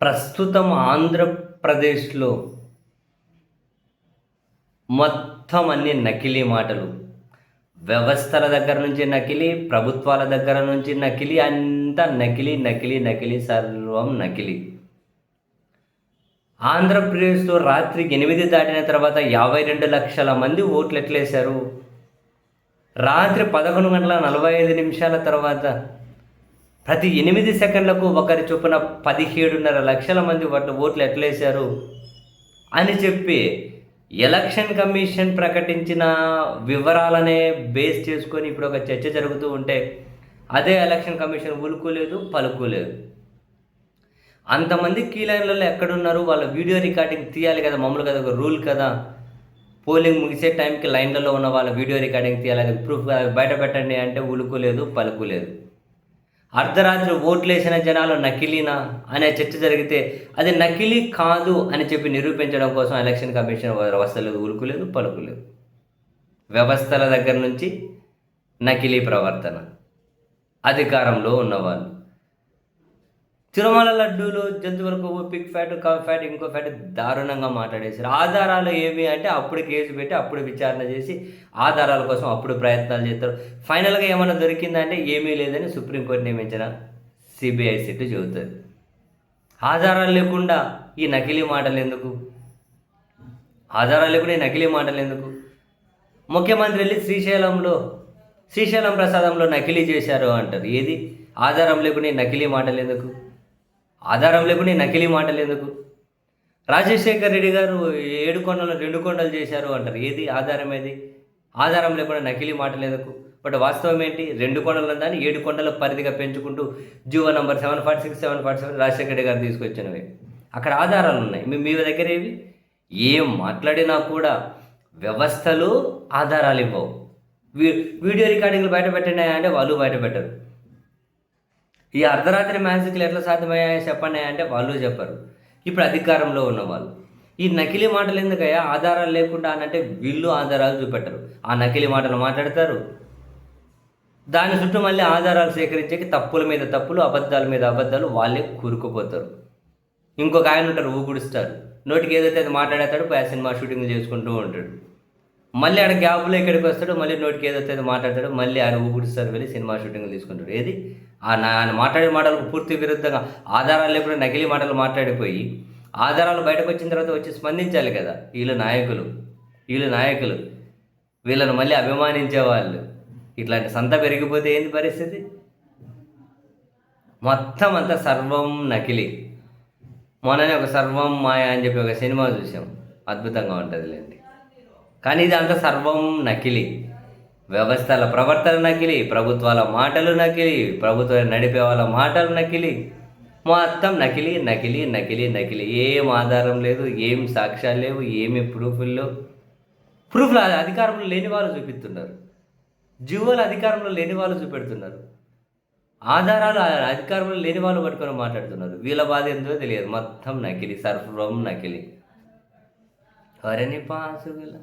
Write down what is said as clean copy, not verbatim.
ప్రస్తుతం ఆంధ్రప్రదేశ్‌లో మొత్తం అన్ని నకిలీ మాటలు. వ్యవస్థల దగ్గర నుంచి నకిలీ, ప్రభుత్వాల దగ్గర నుంచి నకిలీ, అంతా నకిలీ, నకిలీ, నకిలీ, సర్వం నకిలీ. ఆంధ్రప్రదేశ్‌లో రాత్రి 8 దాటిన తర్వాత 52,00,000 మంది ఓట్లు ఎట్లేశారు? రాత్రి 11:45 తర్వాత ప్రతి 8 సెకండ్లకు ఒకరి చొప్పున 17,500,000 మంది ఓట్లు ఎట్లేశారు అని చెప్పి ఎలక్షన్ కమిషన్ ప్రకటించిన వివరాలనే బేస్ చేసుకొని ఇప్పుడు ఒక చర్చ జరుగుతూ ఉంటే అదే ఎలక్షన్ కమిషన్ ఉలుకులేదు పలుకులేదు. అంతమంది క్యూ లైన్లలో ఎక్కడున్నారు? వాళ్ళ వీడియో రికార్డింగ్ తీయాలి కదా, మామూలుగా అది ఒక రూల్ కదా. పోలింగ్ ముగిసే టైంకి లైన్లలో ఉన్న వాళ్ళ వీడియో రికార్డింగ్ తీయాలి, అది ప్రూఫ్ బయట పెట్టండి అంటే ఉలుకులేదు పలుకులేదు. అర్ధరాత్రి ఓట్లేసిన జనాలు నకిలీనా అనే చర్చ జరిగితే అది నకిలీ కాదు అని చెప్పి నిరూపించడం కోసం ఎలక్షన్ కమిషన్ వ్యవస్థలేదు, ఉలుకులేదు పలుకులేదు. వ్యవస్థల దగ్గర నుంచి నకిలీ ప్రవర్తన, అధికారంలో ఉన్నవాళ్ళు. తిరుమల లడ్డూలు జంతువులకు పిక్ ఫ్యాట్, కవ్ ఫ్యాట్, ఇంకో ఫ్యాట్ దారుణంగా మాట్లాడేశారు. ఆధారాలు ఏమి అంటే అప్పుడు కేసు పెట్టి అప్పుడు విచారణ చేసి ఆధారాల కోసం అప్పుడు ప్రయత్నాలు చేస్తారు. ఫైనల్గా ఏమైనా దొరికిందంటే ఏమీ లేదని సుప్రీంకోర్టు నియమించిన సిబిఐ సిట్ చెబుతుంది. ఆధారాలు లేకుండా ఈ నకిలీ మాటలు ఎందుకు? ఆధారాలు లేకుండా ఈ నకిలీ మాటలు ఎందుకు? ముఖ్యమంత్రి వెళ్ళి శ్రీశైలం ప్రసాదంలో నకిలీ చేశారు అంటారు. ఏది ఆధారం లేకుండా ఈ నకిలీ మాటలు ఎందుకు? ఆధారం లేకుండా నకిలీ మాటలు ఎందుకు? రాజశేఖర్ రెడ్డి గారు 7 కొండలు 2 కొండలు చేశారు అంటారు. ఏది ఆధారం? ఏది ఆధారం లేకుండా నకిలీ మాటలు ఎందుకు? బట్ వాస్తవం ఏంటి? 2 కొండలు దాన్ని 7 కొండల పరిధిగా పెంచుకుంటూ జీవో నంబర్ 746, 747 రాజశేఖర రెడ్డి గారు తీసుకొచ్చినవి. అక్కడ ఆధారాలు ఉన్నాయి. మీ దగ్గర ఏవి? ఏం మాట్లాడినా కూడా వ్యవస్థలు ఆధారాలు ఇవ్వవు. వీడియో రికార్డింగ్లు బయట పెట్టినాయా అంటే వాళ్ళు బయట పెట్టరు. ఈ అర్ధరాత్రి మ్యాజిక్లు ఎట్లా సాధ్యమయ్యాయో చెప్పండి అంటే వాళ్ళు చెప్పరు. ఇప్పుడు అధికారంలో ఉన్నవాళ్ళు ఈ నకిలీ మాటలు ఎందుకయ్యా? ఆధారాలు లేకుండా అనంటే వీళ్ళు ఆధారాలు చూపెట్టరు. ఆ నకిలీ మాటలు మాట్లాడతారు, దాని చుట్టూ మళ్ళీ ఆధారాలు సేకరించేకి తప్పుల మీద తప్పులు, అబద్ధాల మీద అబద్ధాలు వాళ్ళే కూరుకుపోతారు. ఇంకొక ఆయన ఉంటారు, ఊగుడిస్తారు. నోటికి ఏదైతే అది మాట్లాడేస్తాడు, ఆ సినిమా షూటింగ్లు చేసుకుంటూ ఉంటాడు. మళ్ళీ ఆడ గ్యాప్లో ఇక్కడికి వస్తాడు, మళ్ళీ నోటికి ఏదైతే మాట్లాడతాడు, మళ్ళీ ఆయన ఊగుడిస్తారు, వెళ్ళి సినిమా షూటింగ్లు తీసుకుంటాడు. ఏది ఆయన మాట్లాడే మాటలకు పూర్తి విరుద్ధంగా ఆధారాలు లేకుండా నకిలీ మాటలు మాట్లాడిపోయి ఆధారాలు బయటకు వచ్చిన తర్వాత వచ్చి స్పందించాలి కదా. వీళ్ళు నాయకులు వీళ్ళను మళ్ళీ అభిమానించే వాళ్ళు. ఇట్లాంటి సంత పెరిగిపోతే ఏంది పరిస్థితి? మొత్తం అంతా సర్వం నకిలీ. మొన్ననే ఒక సర్వం మాయ అని చెప్పి ఒక సినిమా చూసాం, అద్భుతంగా ఉంటుందిలేండి. కానీ ఇది అంతా సర్వం నకిలీ. వ్యవస్థల ప్రవర్తన నకిలీ, ప్రభుత్వాల మాటలు నకిలీ, ప్రభుత్వాలు నడిపే వాళ్ళ మాటలు నకిలీ, మొత్తం నకిలీ నకిలీ నకిలీ నకిలీ. ఏం ఆధారం లేదు, ఏం సాక్ష్యాలు లేవు, ఏమి ప్రూఫ్లు అధికారంలో లేని వాళ్ళు చూపిస్తున్నారు. జీవోలు అధికారంలో లేని వాళ్ళు చూపెడుతున్నారు. ఆధారాలు అధికారంలో లేని వాళ్ళు పట్టుకొని మాట్లాడుతున్నారు. వీళ్ళ బాధ ఏందో తెలియదు. మొత్తం నకిలీ, సర్వం నకిలీ. హరిని పాసుగుల